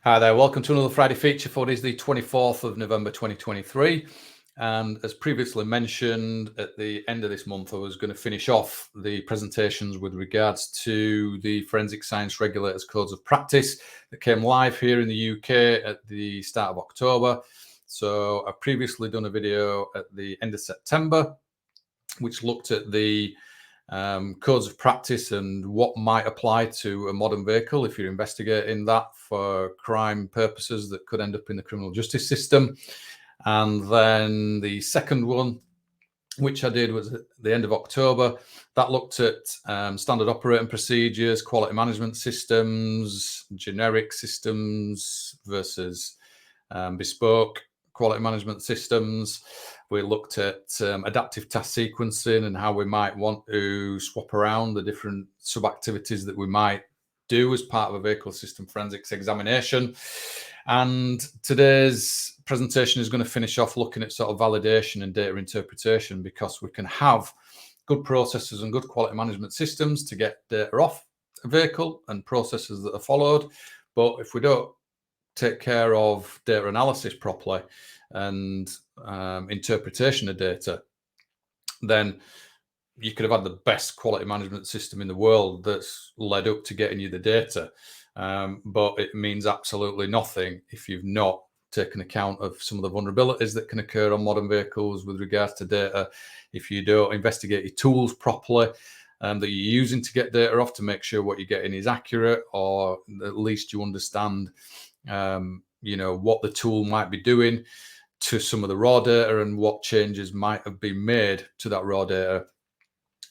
Hi there, welcome to another Friday feature for it is the 24th of November 2023. And as previously mentioned, at the end of this month, I was going to finish off the presentations with regards to the Forensic Science Regulators Codes of Practice that came live here in the UK at the start of October. So I've previously done a video at the end of September, which looked at the codes of practice and what might apply to a modern vehicle if you're investigating that for crime purposes that could end up in the criminal justice system. And then the second one, which I did, was at the end of October. That looked at standard operating procedures, quality management systems, generic systems versus bespoke quality management systems. We looked at adaptive task sequencing and how we might want to swap around the different sub-activities that we might do as part of a vehicle system forensics examination. And today's presentation is going to finish off looking at sort of validation and data interpretation, because we can have good processes and good quality management systems to get data off a vehicle and processes that are followed. But if we don't take care of data analysis properly and interpretation of data, then you could have had the best quality management system in the world that's led up to getting you the data. But it means absolutely nothing if you've not taken account of some of the vulnerabilities that can occur on modern vehicles with regards to data, if you don't investigate your tools properly that you're using to get data off, to make sure what you're getting is accurate, or at least you understand what the tool might be doing to some of the raw data and what changes might have been made to that raw data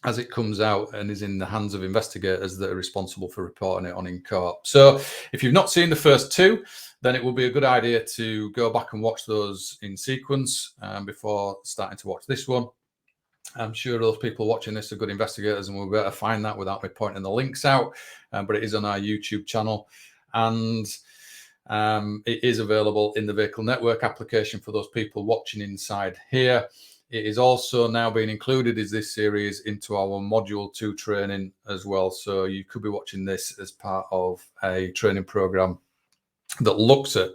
as it comes out and is in the hands of investigators that are responsible for reporting it on in court. So if you've not seen the first two, then it will be a good idea to go back and watch those in sequence before starting to watch this one. I'm sure those people watching this are good investigators and will be able to find that without me pointing the links out, but it is on our YouTube channel. And it is available in the Vehicle Network application for those people watching inside here. It is also now being included as this series into our Module 2 training as well. So you could be watching this as part of a training program that looks at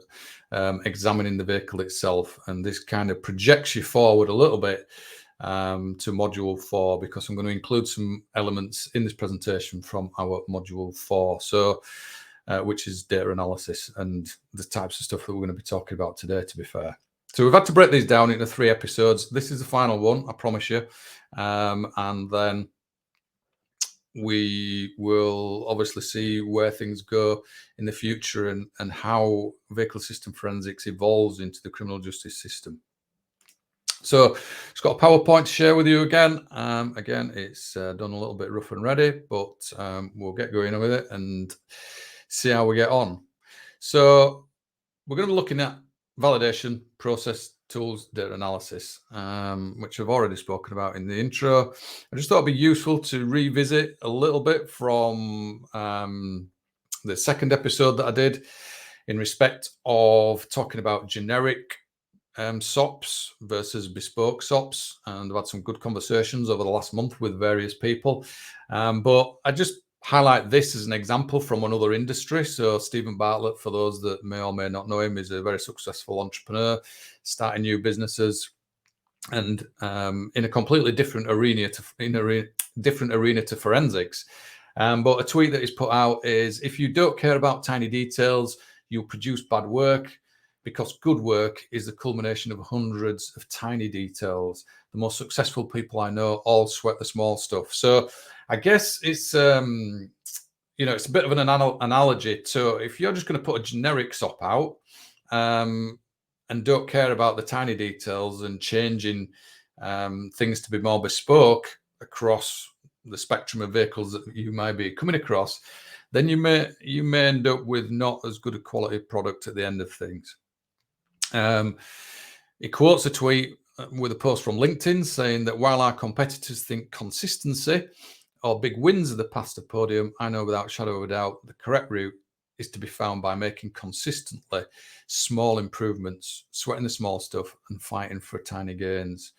examining the vehicle itself. And this kind of projects you forward a little bit to Module 4, because I'm going to include some elements in this presentation from our Module 4. So which is data analysis and the types of stuff that we're going to be talking about today, to be fair. So we've had to break these down into 3 episodes. This is the final one, I promise you. And then we will obviously see where things go in the future and how vehicle system forensics evolves into the criminal justice system. So it's got a PowerPoint to share with you again. Again, it's done a little bit rough and ready, but we'll get going with it and see how we get on. So we're going to be looking at validation, process, tools, data analysis, which I've already spoken about in the intro. I just thought it'd be useful to revisit a little bit from the second episode that I did in respect of talking about generic SOPs versus bespoke SOPs, and I've had some good conversations over the last month with various people. But I just highlight this as an example from another industry. So Stephen Bartlett, for those that may or may not know him, is a very successful entrepreneur, starting new businesses, and in a completely different arena to forensics. But a tweet that he's put out is, if you don't care about tiny details, you'll produce bad work, because good work is the culmination of hundreds of tiny details. The most successful people I know all sweat the small stuff. So I guess it's it's a bit of an analogy. So if you're just going to put a generic SOP out and don't care about the tiny details and changing things to be more bespoke across the spectrum of vehicles that you might be coming across, then you may end up with not as good a quality product at the end of things. He quotes a tweet with a post from LinkedIn saying that while our competitors think consistency or big wins are the path to podium, I know without shadow of a doubt the correct route is to be found by making consistently small improvements, sweating the small stuff and fighting for tiny gains.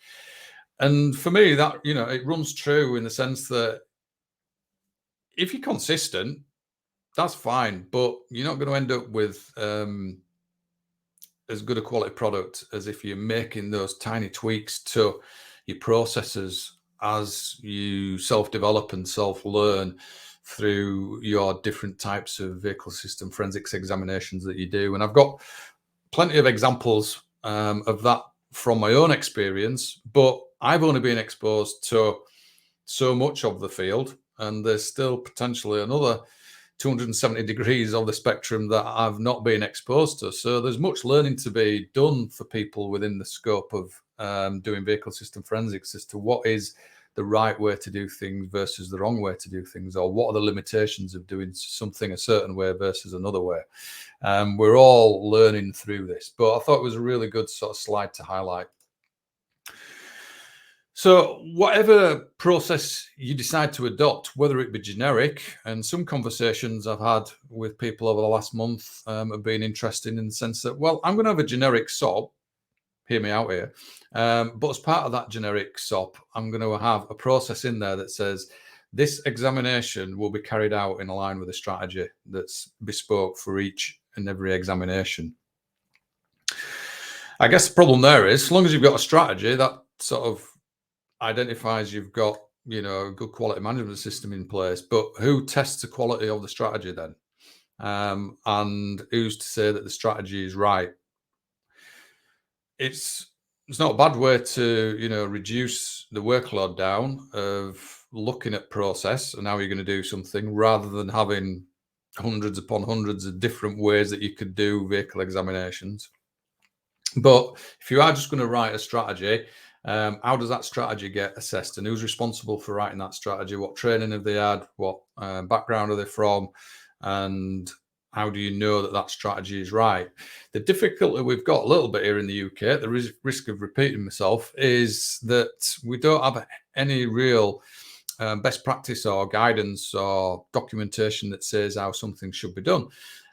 And for me, that, it runs true in the sense that if you're consistent, That's fine, but you're not going to end up with as good a quality product as if you're making those tiny tweaks to your processes as you self-develop and self-learn through your different types of vehicle system forensics examinations that you do. And I've got plenty of examples of that from my own experience, but I've only been exposed to so much of the field, and there's still potentially another 270 degrees of the spectrum that I've not been exposed to. So there's much learning to be done for people within the scope of doing vehicle system forensics as to what is the right way to do things versus the wrong way to do things, or what are the limitations of doing something a certain way versus another way. We're all learning through this, but I thought it was a really good sort of slide to highlight. So, whatever process you decide to adopt, whether it be generic, and some conversations I've had with people over the last month have been interesting in the sense that, well, I'm going to have a generic SOP, hear me out here, but as part of that generic SOP, I'm going to have a process in there that says this examination will be carried out in line with a strategy that's bespoke for each and every examination. I guess the problem there is, as long as you've got a strategy, that sort of identifies you've got, a good quality management system in place, but who tests the quality of the strategy then? And who's to say that the strategy is right? It's not a bad way to, reduce the workload down of looking at process and how you're going to do something, rather than having hundreds upon hundreds of different ways that you could do vehicle examinations. But if you are just going to write a strategy, how does that strategy get assessed, and who's responsible for writing that strategy? What training have they had? What background are they from? And how do you know that that strategy is right? The difficulty we've got a little bit here in the UK, at the risk of repeating myself, is that we don't have any real best practice or guidance or documentation that says how something should be done.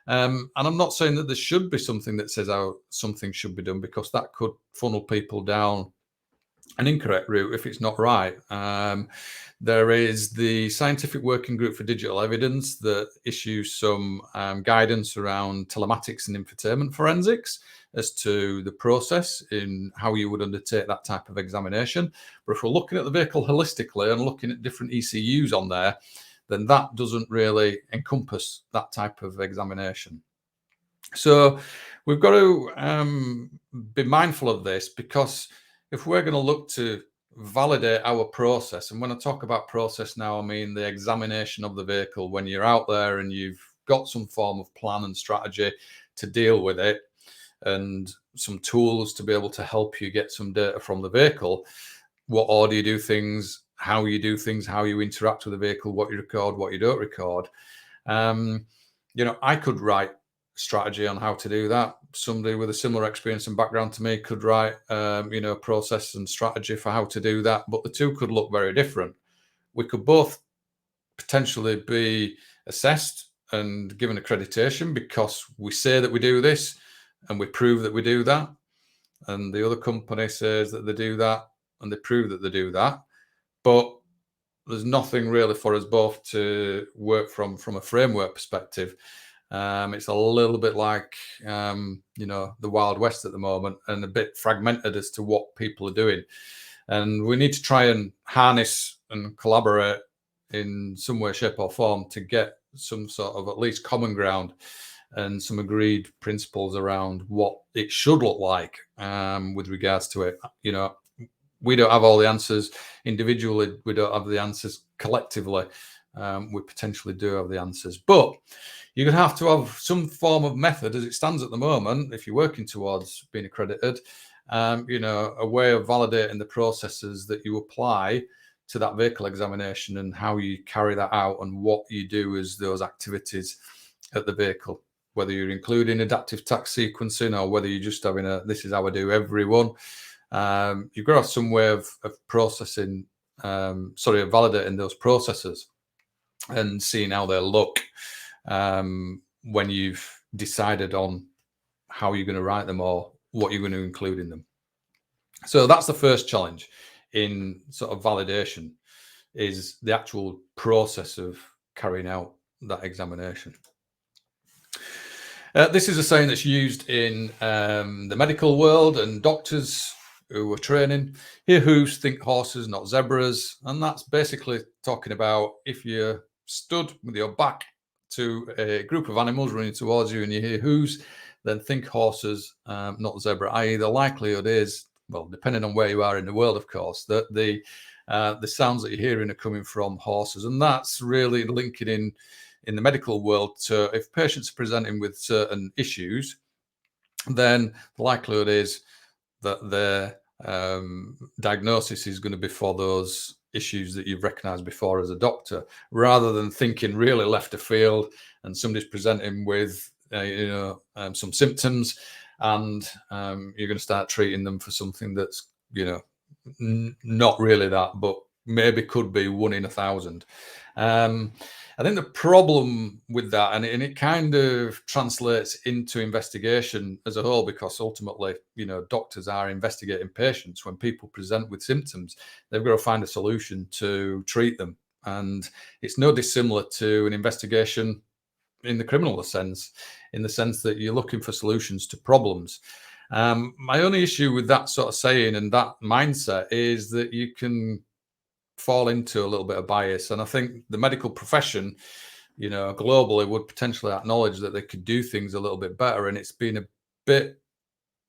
And I'm not saying that there should be something that says how something should be done, because that could funnel people down an incorrect route if it's not right. There is the Scientific Working Group for Digital Evidence that issues some guidance around telematics and infotainment forensics as to the process in how you would undertake that type of examination. But if we're looking at the vehicle holistically and looking at different ECUs on there, then that doesn't really encompass that type of examination. So we've got to be mindful of this, because if we're going to look to validate our process, and when I talk about process now, I mean the examination of the vehicle when you're out there and you've got some form of plan and strategy to deal with it, and some tools to be able to help you get some data from the vehicle. What order you do things, how you do things, how you interact with the vehicle, what you record, what you don't record. I could write strategy on how to do that. Somebody with a similar experience and background to me could write, process and strategy for how to do that, but the two could look very different. We could both potentially be assessed and given accreditation because we say that we do this and we prove that we do that, and the other company says that they do that and they prove that they do that, but there's nothing really for us both to work from a framework perspective. It's a little bit like, the Wild West at the moment, and a bit fragmented as to what people are doing. And we need to try and harness and collaborate in some way, shape, or form to get some sort of at least common ground and some agreed principles around what it should look like with regards to it. We don't have all the answers individually. We don't have the answers collectively. We potentially do have the answers, but you're going to have to have some form of method as it stands at the moment, if you're working towards being accredited, a way of validating the processes that you apply to that vehicle examination and how you carry that out and what you do as those activities at the vehicle, whether you're including adaptive task sequencing or whether you're just having this is how I do every one. You've got to have some way of processing, of validating those processes and seeing how they look when you've decided on how you're going to write them or what you're going to include in them. So that's the first challenge in sort of validation, is the actual process of carrying out that examination. This is a saying that's used in the medical world, and doctors who are training hear hooves, think horses, not zebras. And that's basically talking about if you're stood with your back to a group of animals running towards you and you hear hooves, then think horses, not zebra. I.e., the likelihood is, well, depending on where you are in the world, of course, that the sounds that you're hearing are coming from horses, and that's really linking in the medical world to if patients are presenting with certain issues, then the likelihood is that their diagnosis is going to be for those issues that you've recognized before as a doctor, rather than thinking really left of field and somebody's presenting with some symptoms, and you're going to start treating them for something that's not really that, but maybe could be 1 in 1,000. I think the problem with that, and it kind of translates into investigation as a whole, because ultimately, doctors are investigating patients. When people present with symptoms, they've got to find a solution to treat them. And it's no dissimilar to an investigation in the criminal sense, in the sense that you're looking for solutions to problems. My only issue with that sort of saying and that mindset is that you can fall into a little bit of bias. And I think the medical profession, globally would potentially acknowledge that they could do things a little bit better. And it's been a bit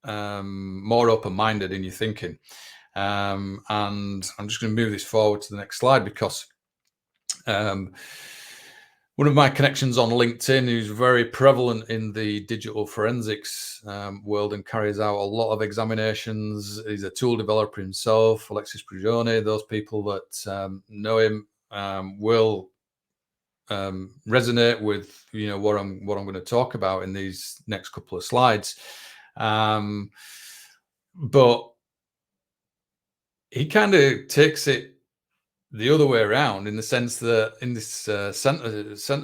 more open-minded in your thinking. And I'm just going to move this forward to the next slide, because one of my connections on LinkedIn, who's very prevalent in the digital forensics world and carries out a lot of examinations. He's a tool developer himself, Alexis Prigioni. Those people that know him will resonate with what I'm going to talk about in these next couple of slides. But he kind of takes it the other way around, in the sense that in this center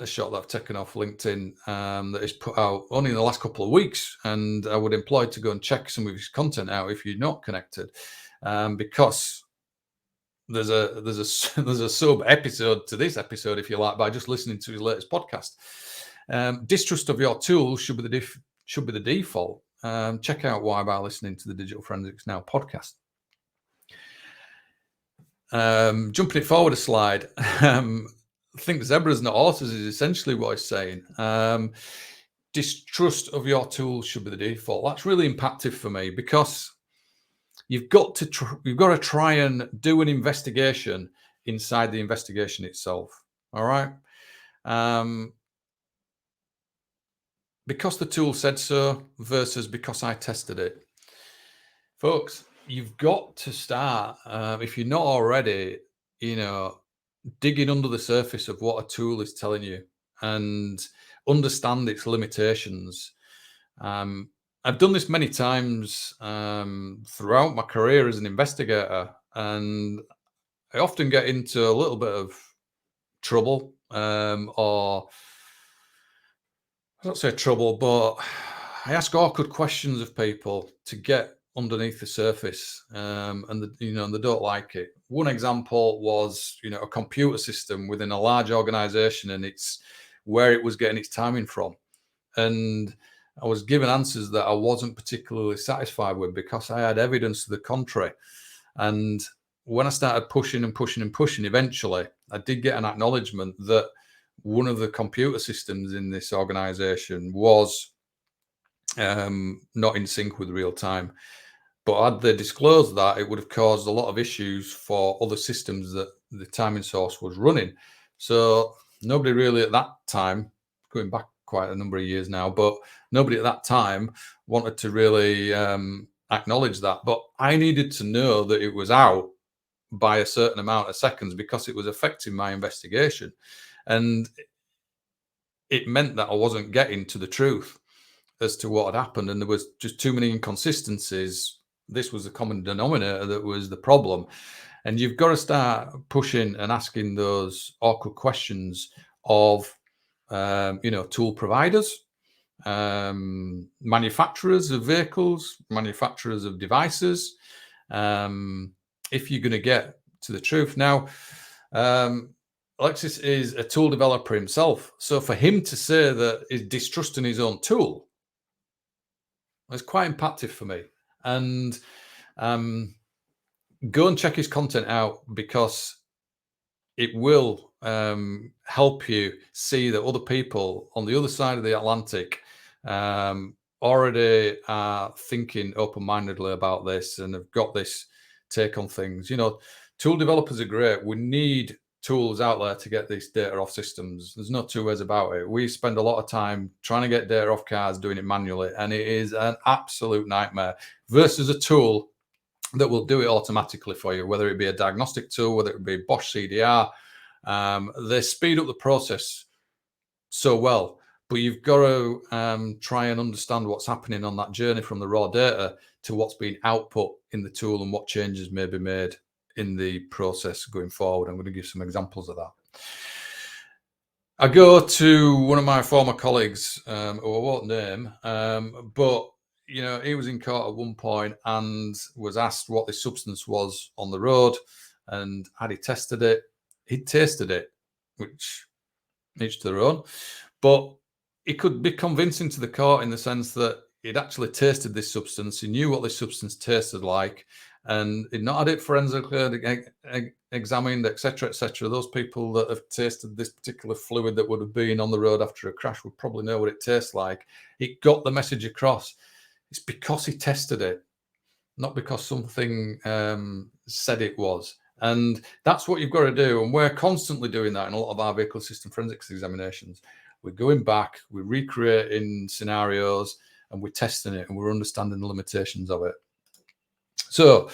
shot that I've taken off LinkedIn, that is put out only in the last couple of weeks, and I would employ to go and check some of his content out if you're not connected, because there's a sub episode to this episode, if you like, by just listening to his latest podcast. Distrust of your tools should be the default. Check out why by listening to the Digital Forensics Now podcast. Jumping it forward a slide, think zebras not horses is essentially what he's saying. Distrust of your tools should be the default. That's really impactful for me, because you've got to try and do an investigation inside the investigation itself. All right, because the tool said so versus because I tested it, folks. You've got to start, if you're not already, digging under the surface of what a tool is telling you and understand its limitations. I've done this many times throughout my career as an investigator, and I often get into a little bit of trouble, or I don't say trouble, but I ask awkward questions of people to get underneath the surface, and they don't like it. One example was, a computer system within a large organization, and it's where it was getting its timing from. And I was given answers that I wasn't particularly satisfied with, because I had evidence to the contrary. And when I started pushing and pushing and pushing, eventually I did get an acknowledgement that one of the computer systems in this organization was not in sync with real time. But had they disclosed that, it would have caused a lot of issues for other systems that the timing source was running. So nobody really at that time, going back quite a number of years now, but nobody at that time wanted to really acknowledge that. But I needed to know that it was out by a certain amount of seconds, because it was affecting my investigation. And it meant that I wasn't getting to the truth as to what had happened. And there was just too many inconsistencies. This was the common denominator that was the problem. And you've got to start pushing and asking those awkward questions of, tool providers, manufacturers of vehicles, manufacturers of devices, if you're going to get to the truth. Now, Alexis is a tool developer himself. So for him to say that he's distrusting his own tool, It's quite impactful for me. And um, go and check his content out because it will help you see that other people on the other side of the Atlantic already are thinking open-mindedly about this and have got this take on things. Tool developers are great. We need tools out there to get this data off systems. There's no two ways about it. We spend a lot of time trying to get data off cars, doing it manually, and it is an absolute nightmare versus a tool that will do it automatically for you, whether it be a diagnostic tool, whether it be Bosch CDR. They speed up the process so well, but you've got to try and understand what's happening on that journey from the raw data to what's being output in the tool and what changes may be made in the process going forward. I'm going to give some examples of that. I go to one of my former colleagues, who I won't name, but he was in court at one point and was asked what this substance was on the road, and had he tested it? He'd tasted it, which each to their own, but he could be convincing to the court in the sense that he'd actually tasted this substance, he knew what this substance tasted like, and he'd not had it forensically examined, etc., etc. Those people that have tasted this particular fluid that would have been on the road after a crash would probably know what it tastes like. It got the message across. It's because he tested it, not because something said it was. And that's what you've got to do. And we're constantly doing that in a lot of our vehicle system forensics examinations. We're going back, we're recreating scenarios, and we're testing it, and we're understanding the limitations of it. So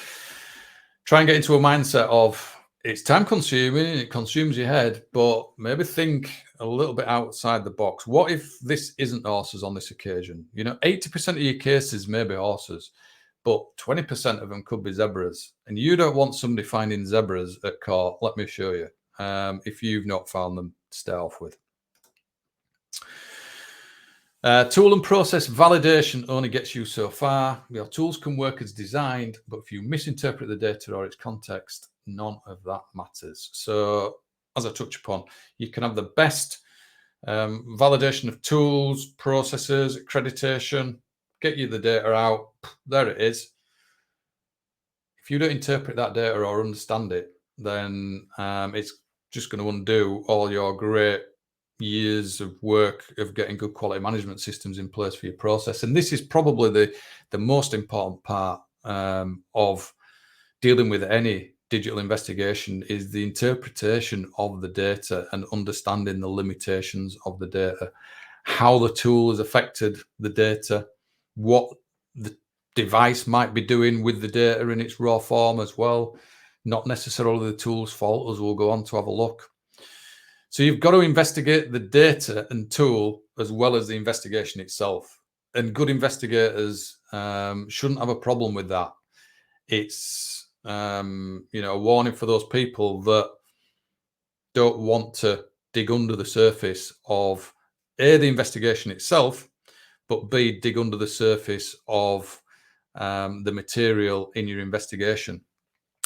try and get into a mindset of it's time consuming, it consumes your head, but maybe think a little bit outside the box. What if this isn't horses on this occasion? 80% of your cases may be horses, but 20% of them could be zebras. And you don't want somebody finding zebras at court, let me show you, if you've not found them to start off with. Tool and process validation only gets you so far. Your tools can work as designed, but if you misinterpret the data or its context, none of that matters. So, as I touch upon, you can have the best validation of tools, processes, accreditation, get you the data out. There it is. If you don't interpret that data or understand it, then it's just going to undo all your great years of work of getting good quality management systems in place for your process. And this is probably the most important part of dealing with any digital investigation, is the interpretation of the data and understanding the limitations of the data, how the tool has affected the data, what the device might be doing with the data in its raw form as well. Not necessarily the tool's fault, as we'll go on to have a look. So you've got to investigate the data and tool as well as the investigation itself. And good investigators shouldn't have a problem with that. It's a warning for those people that don't want to dig under the surface of A, the investigation itself, but B, dig under the surface of the material in your investigation.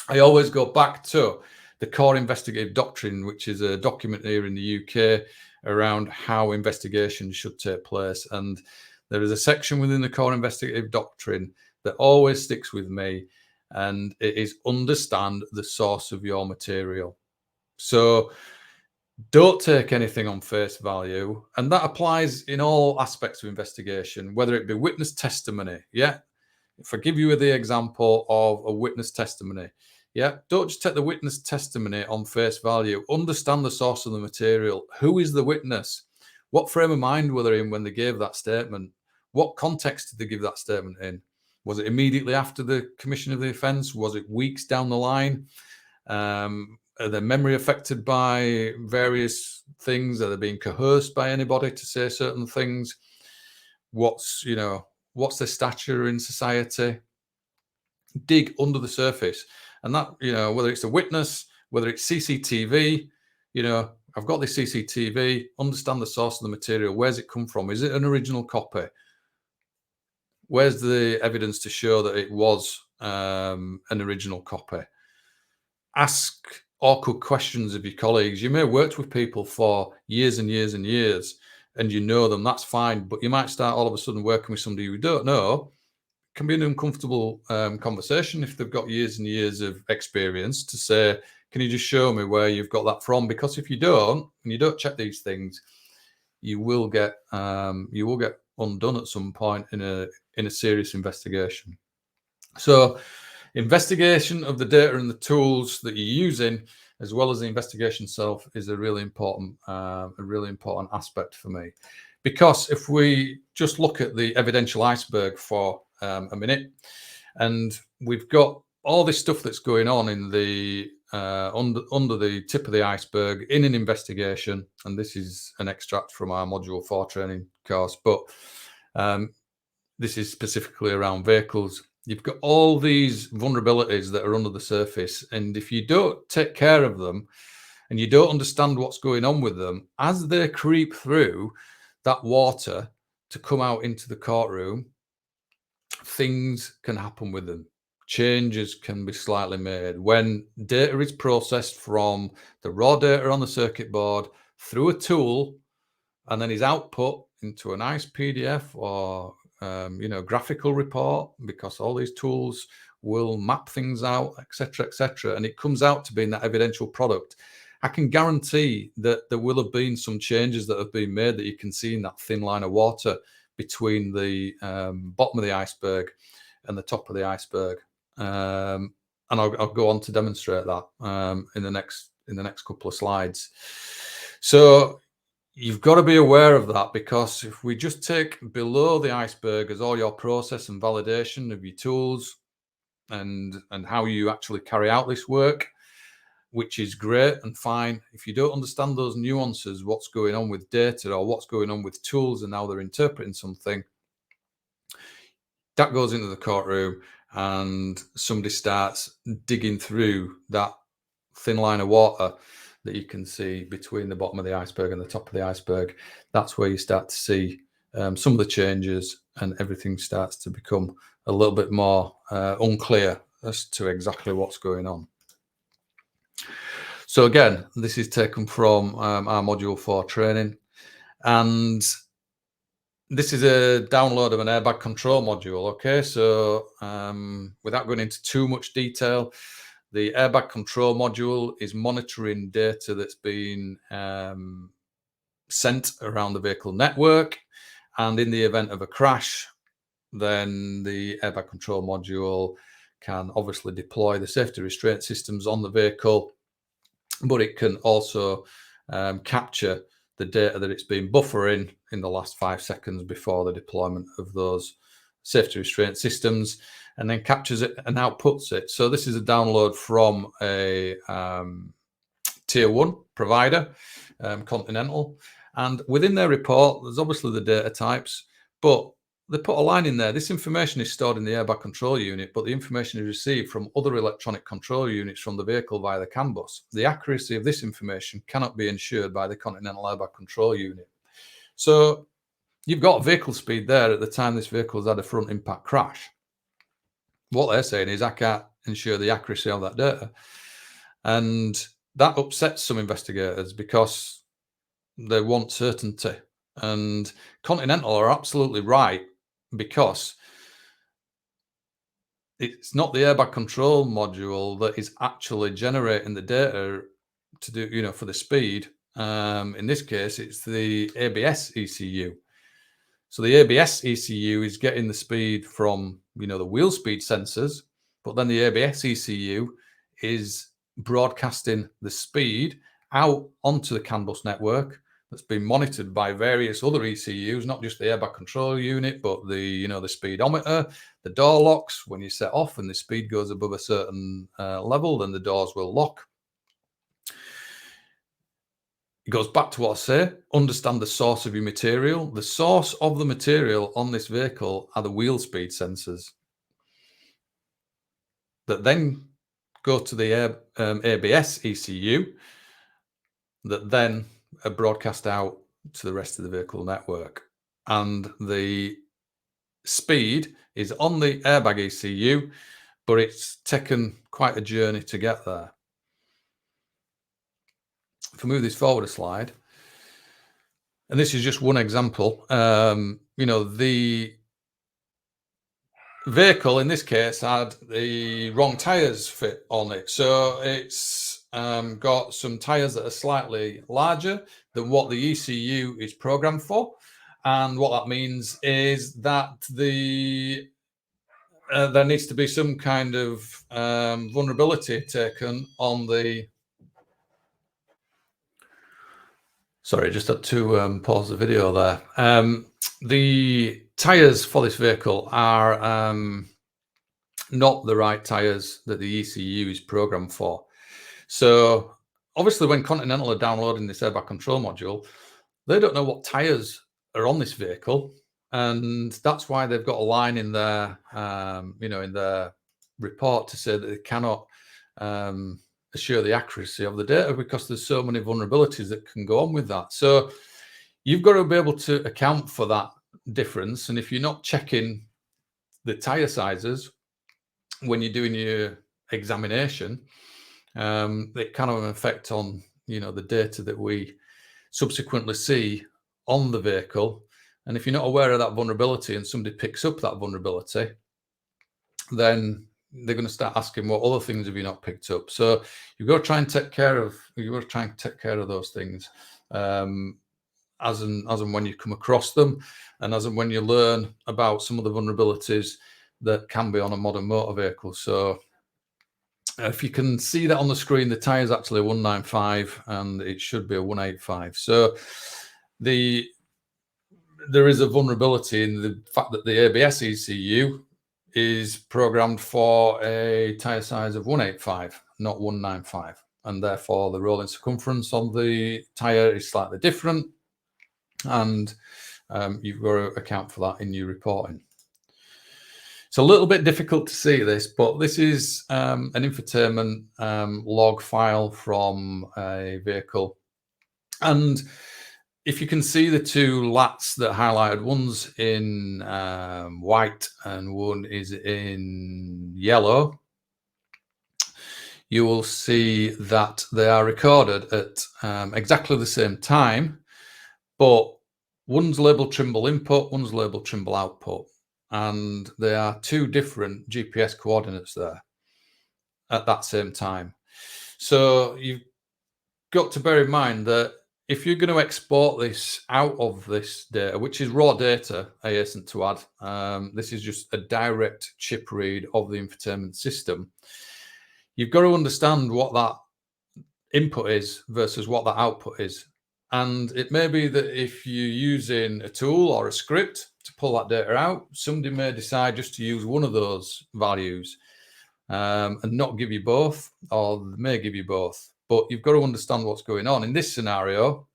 I always go back to the core investigative doctrine, which is a document here in the UK around how investigations should take place. And there is a section within the core investigative doctrine that always sticks with me, and it is understand the source of your material. So don't take anything on face value. And that applies in all aspects of investigation, whether it be witness testimony. Yeah. If I give you the example of a witness testimony, yeah, don't just take the witness testimony on face value. Understand the source of the material. Who is the witness? What frame of mind were they in when they gave that statement? What context did they give that statement in? Was it immediately after the commission of the offence? Was it weeks down the line? Are their memory affected by various things? Are they being coerced by anybody to say certain things? What's their stature in society? Dig under the surface. And that, whether it's a witness, whether it's CCTV, I've got this CCTV, understand the source of the material. Where's it come from? Is it an original copy? Where's the evidence to show that it was an original copy? Ask awkward questions of your colleagues. You may have worked with people for years and years and years, and you know them, that's fine. But you might start all of a sudden working with somebody you don't know, can be an uncomfortable conversation if they've got years and years of experience to say, can you just show me where you've got that from? Because if you don't, and you don't check these things, you will get undone at some point in a serious investigation. So investigation of the data and the tools that you're using, as well as the investigation itself, is a really important aspect for me. Because if we just look at the evidential iceberg for a minute, and we've got all this stuff that's going on in the under the tip of the iceberg in an investigation, and this is an extract from our Module 4 training course, but this is specifically around vehicles. You've got all these vulnerabilities that are under the surface, and if you don't take care of them and you don't understand what's going on with them, as they creep through that water to come out into the courtroom, things can happen with them. Changes can be slightly made. When data is processed from the raw data on the circuit board through a tool and then is output into a nice PDF or graphical report, because all these tools will map things out, etc., and it comes out to being that evidential product, I can guarantee that there will have been some changes that have been made that you can see in that thin line of water between the bottom of the iceberg and the top of the iceberg. And I'll go on to demonstrate that in the next couple of slides. So you've got to be aware of that, because if we just take below the iceberg as all your process and validation of your tools and how you actually carry out this work, which is great and fine, if you don't understand those nuances, what's going on with data or what's going on with tools and how they're interpreting something, that goes into the courtroom and somebody starts digging through that thin line of water that you can see between the bottom of the iceberg and the top of the iceberg. That's where you start to see some of the changes, and everything starts to become a little bit more unclear as to exactly what's going on. So again, this is taken from our Module 4 training, and this is a download of an airbag control module. Okay, so without going into too much detail, the airbag control module is monitoring data that's been sent around the vehicle network, and in the event of a crash, then the airbag control module can obviously deploy the safety restraint systems on the vehicle, but it can also capture the data that it's been buffering in the last 5 seconds before the deployment of those safety restraint systems, and then captures it and outputs it. So this is a download from a tier 1 provider, Continental, and within their report there's obviously the data types, but they put a line in there: this information is stored in the airbag control unit, but the information is received from other electronic control units from the vehicle via the CAN bus. The accuracy of this information cannot be ensured by the Continental airbag control unit. So you've got vehicle speed there at the time this vehicle's had a front impact crash. What they're saying is, I can't ensure the accuracy of that data. And that upsets some investigators because they want certainty. And Continental are absolutely right, because it's not the airbag control module that is actually generating the data to do, for the speed. In this case, it's the ABS ECU. So the ABS ECU is getting the speed from, the wheel speed sensors, but then the ABS ECU is broadcasting the speed out onto the CAN bus network that's been monitored by various other ECUs, not just the airbag control unit, but the, the speedometer, the door locks. When you set off and the speed goes above a certain level, then the doors will lock. It goes back to what I say: understand the source of your material. The source of the material on this vehicle are the wheel speed sensors that then go to the ABS ECU that then are broadcast out to the rest of the vehicle network. And the speed is on the airbag ECU, but it's taken quite a journey to get there. If we move this forward a slide, and this is just one example, the vehicle in this case had the wrong tires fit on it, so it's got some tires that are slightly larger than what the ECU is programmed for, and what that means is that there needs to be some kind of vulnerability taken on the. Sorry, just had to pause the video there. The tires for this vehicle are not the right tires that the ECU is programmed for. So obviously when Continental are downloading this airbag control module, they don't know what tires are on this vehicle. And that's why they've got a line in their, in their report to say that they cannot assure the accuracy of the data because there's so many vulnerabilities that can go on with that. So you've got to be able to account for that difference. And if you're not checking the tire sizes when you're doing your examination, it can have an effect on the data that we subsequently see on the vehicle. And if you're not aware of that vulnerability and somebody picks up that vulnerability, then they're going to start asking what other things have you not picked up. So you've got to try and take care of those things as and when you come across them, and as and when you learn about some of the vulnerabilities that can be on a modern motor vehicle. So if you can see that on the screen, the tire is actually a 195 and it should be a 185. So there is a vulnerability in the fact that the ABS ECU is programmed for a tire size of 185, not 195. And therefore the rolling circumference on the tire is slightly different. And you've got to account for that in your reporting. It's a little bit difficult to see this, but this is an infotainment log file from a vehicle. And if you can see the two LATs that highlighted, one's in white and one is in yellow, you will see that they are recorded at exactly the same time, but one's labeled Trimble input, one's labeled Trimble output. And there are two different GPS coordinates there at that same time. So you've got to bear in mind that if you're going to export this out of this data, which is raw data, I hasten to add, this is just a direct chip read of the infotainment system. You've got to understand what that input is versus what that output is. And it may be that if you're using a tool or a script to pull that data out, somebody may decide just to use one of those values and not give you both, or they may give you both. But you've got to understand what's going on. In this scenario,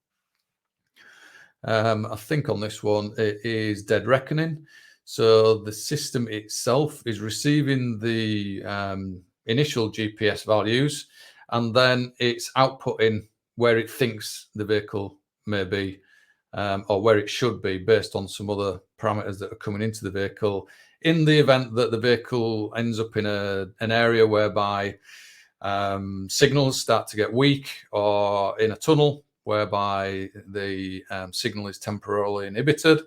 I think on this one, it is dead reckoning. So the system itself is receiving the initial GPS values, and then it's outputting where it thinks the vehicle may be, or where it should be based on some other parameters that are coming into the vehicle, in the event that the vehicle ends up in an area whereby signals start to get weak, or in a tunnel whereby the signal is temporarily inhibited.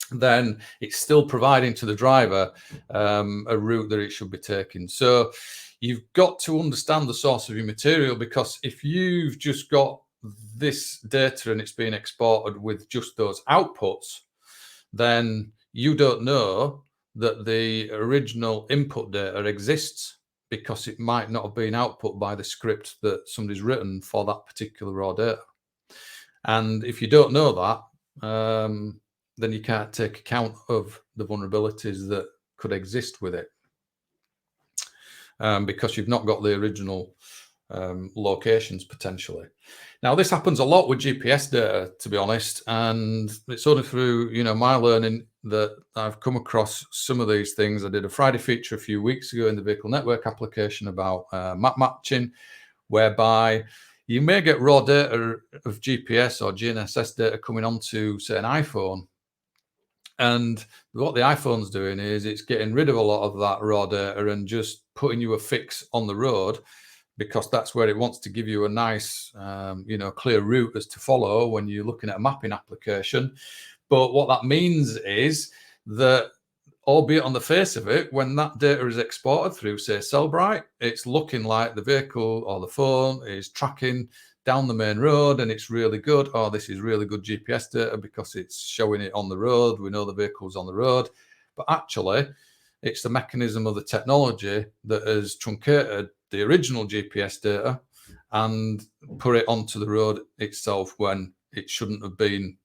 Then it's still providing to the driver a route that it should be taking. So you've got to understand the source of your material, because if you've just got this data and it's being exported with just those outputs, then you don't know that the original input data exists, because it might not have been output by the script that somebody's written for that particular raw data. And if you don't know that, then you can't take account of the vulnerabilities that could exist with it, because you've not got the original locations potentially. Now, this happens a lot with GPS data, to be honest, and it's only through my learning that I've come across some of these things. I did a Friday feature a few weeks ago in the vehicle network application about map matching, whereby you may get raw data of GPS or GNSS data coming onto, say, an iPhone. And what the iPhone's doing is it's getting rid of a lot of that raw data and just putting you a fix on the road, because that's where it wants to give you a nice, clear route as to follow when you're looking at a mapping application. But what that means is that albeit on the face of it, when that data is exported through, say, Cellbrite, it's looking like the vehicle or the phone is tracking down the main road and it's really good. Oh, this is really good GPS data because it's showing it on the road. We know the vehicle's on the road. But actually, it's the mechanism of the technology that has truncated the original GPS data and put it onto the road itself when it shouldn't have been.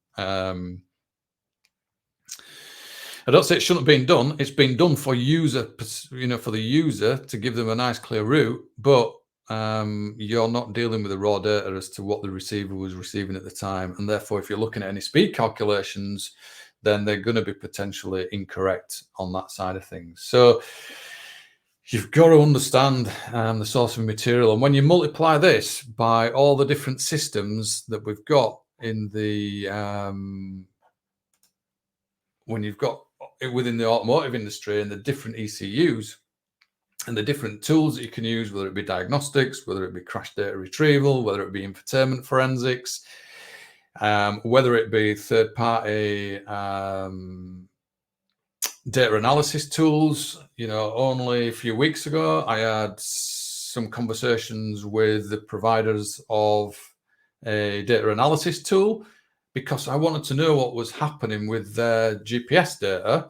I don't say it shouldn't have been done. It's been done for user, for the user to give them a nice clear route, but you're not dealing with the raw data as to what the receiver was receiving at the time. And therefore, if you're looking at any speed calculations, then they're going to be potentially incorrect on that side of things. So you've got to understand the source of material. And when you multiply this by all the different systems that we've got in the, when you've got within the automotive industry and the different ECUs and the different tools that you can use, whether it be diagnostics, whether it be crash data retrieval, whether it be infotainment forensics, whether it be third-party data analysis tools. Only a few weeks ago, I had some conversations with the providers of a data analysis tool because I wanted to know what was happening with their GPS data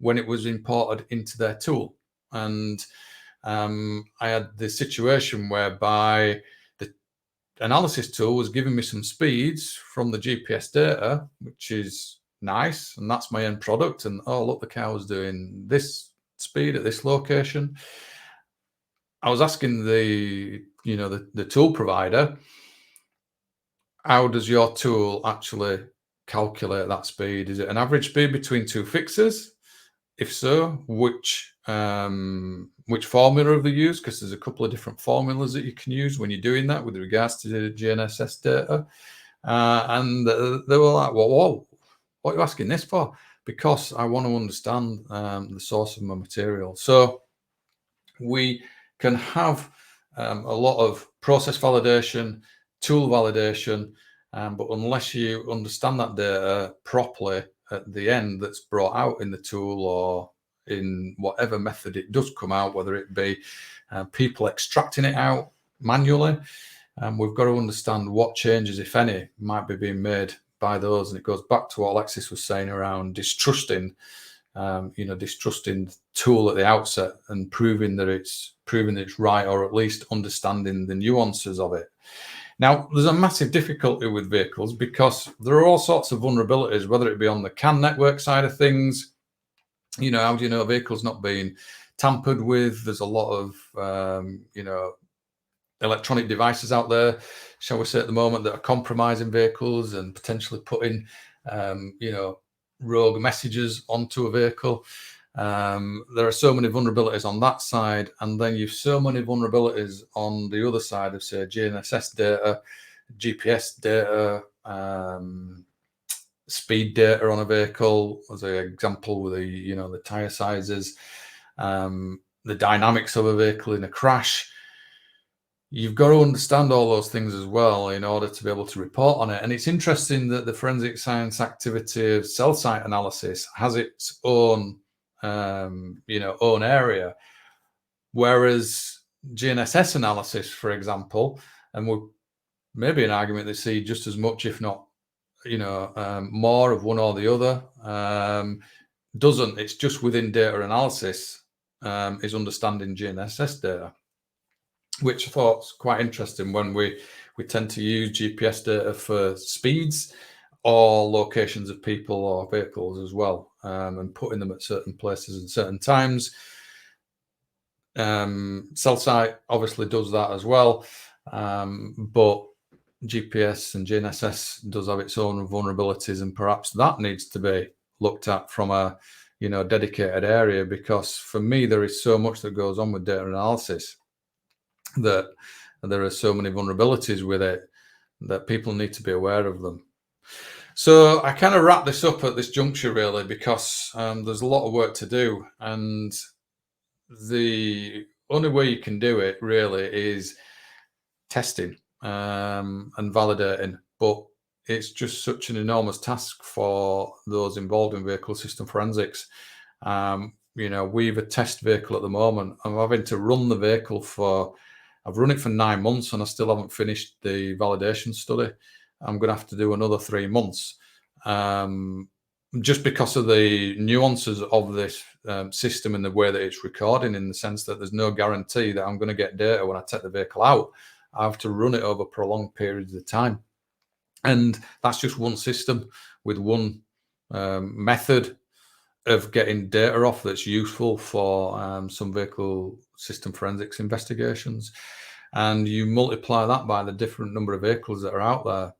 when it was imported into their tool. And I had the situation whereby the analysis tool was giving me some speeds from the GPS data, which is nice, and that's my end product. And oh, look, the car was doing this speed at this location. I was asking the tool provider, how does your tool actually calculate that speed? Is it an average speed between two fixes? If so, which formula have they used? Because there's a couple of different formulas that you can use when you're doing that with regards to the GNSS data. And they were like, whoa, what are you asking this for? Because I want to understand the source of my material. So we can have a lot of process validation, tool validation, but unless you understand that data properly at the end that's brought out in the tool or in whatever method it does come out, whether it be people extracting it out manually, we've got to understand what changes, if any, might be being made by those. And it goes back to what Alexis was saying around distrusting the tool at the outset and proving that it's right, or at least understanding the nuances of it. Now, there's a massive difficulty with vehicles because there are all sorts of vulnerabilities, whether it be on the CAN network side of things. How do you know a vehicle's not being tampered with? There's a lot of, electronic devices out there, shall we say, at the moment that are compromising vehicles and potentially putting, rogue messages onto a vehicle. There are so many vulnerabilities on that side, and then you've so many vulnerabilities on the other side of, say, GNSS data, GPS data, speed data on a vehicle, as an example, with the tire sizes, the dynamics of a vehicle in a crash. You've got to understand all those things as well in order to be able to report on it. And it's interesting that the forensic science activity of cell site analysis has its own, own area, whereas GNSS analysis, for example, and we're maybe an argument they see just as much, if not, more of one or the other. Doesn't. It's just within data analysis is understanding GNSS data, which I thought was quite interesting when we tend to use GPS data for speeds or locations of people or vehicles as well, and putting them at certain places at certain times. Cell site obviously does that as well, but GPS and GNSS does have its own vulnerabilities, and perhaps that needs to be looked at from a dedicated area, because for me there is so much that goes on with data analysis that there are so many vulnerabilities with it that people need to be aware of them. So I kind of wrap this up at this juncture, really, because there's a lot of work to do, and the only way you can do it really is testing and validating. But it's just such an enormous task for those involved in vehicle system forensics. You know, we've a test vehicle at the moment. I'm having to run the vehicle I've run it for 9 months and I still haven't finished the validation study. I'm going to have to do another 3 months, just because of the nuances of this system and the way that it's recording, in the sense that there's no guarantee that I'm going to get data when I take the vehicle out. I have to run it over prolonged periods of time. And that's just one system with one method of getting data off that's useful for some vehicle system forensics investigations. And you multiply that by the different number of vehicles that are out there,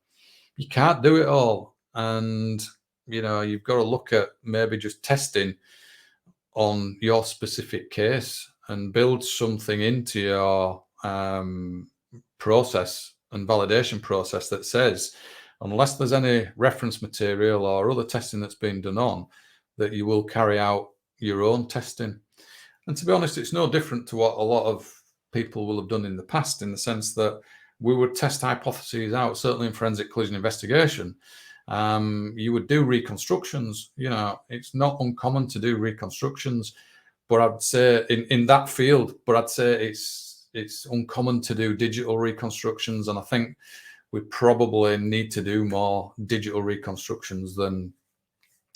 you can't do it all. And, you know, you've got to look at maybe just testing on your specific case and build something into your process and validation process that says, unless there's any reference material or other testing that's been done on, that you will carry out your own testing. And to be honest, it's no different to what a lot of people will have done in the past, in the sense that we would test hypotheses out, certainly in forensic collision investigation. You would do reconstructions. You know, it's not uncommon to do reconstructions, but I'd say in that field, but I'd say it's uncommon to do digital reconstructions. And I think we probably need to do more digital reconstructions than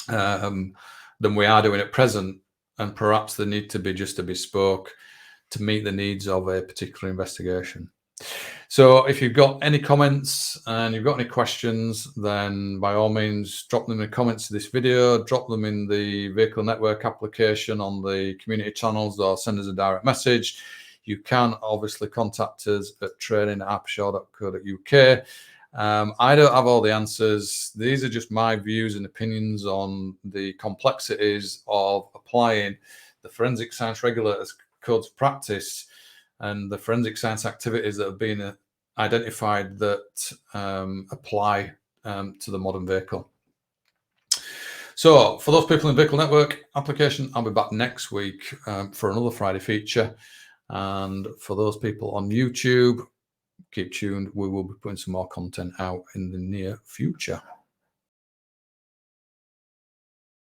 we are doing at present. And perhaps they need to be just a bespoke to meet the needs of a particular investigation. So if you've got any comments and you've got any questions, then by all means, drop them in the comments to this video, drop them in the Vehicle Network application on the community channels, or send us a direct message. You can obviously contact us at training@apshaw.co.uk. I don't have all the answers. These are just my views and opinions on the complexities of applying the forensic science regulators codes of practice and the forensic science activities that have been identified that apply to the modern vehicle. So for those people in Vehicle Network application, I'll be back next week for another Friday feature. And for those people on YouTube, keep tuned. We will be putting some more content out in the near future.